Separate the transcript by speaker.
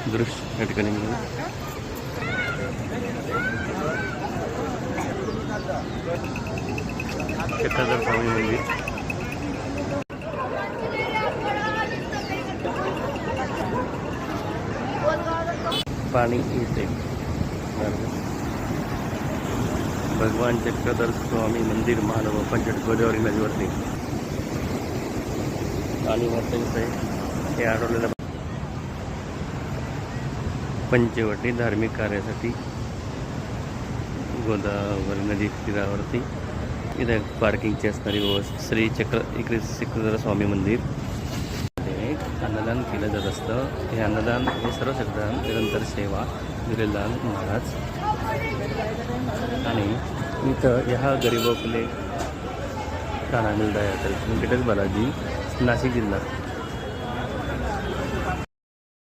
Speaker 1: दृश्य या ठिकाणी मिळेल. चक्रधर स्वामी मंदिर. पाणी येते. भगवान चक्रधर स्वामी मंदिर महानव पंचवटी गोदावरी नदीवरती पाणी वाटत आहे. हे आढळलेलं पंचवटी धार्मिक कार्यासाठी गोदावरी नदी तीरावरती इथे पार्किंगची असणारी व्यवस्था. श्री चक्रधर स्वामी मंदिर अन्नदान केलं जात असतं. हे अन्नदान हे सर्वशक्तदान निरंतर सेवा गुरुदान महाराज. आणि इथं ह्या गरीब आपले राणा मिळता येतात. वेंकटेश बालाजी, नाशिक जिल्हा.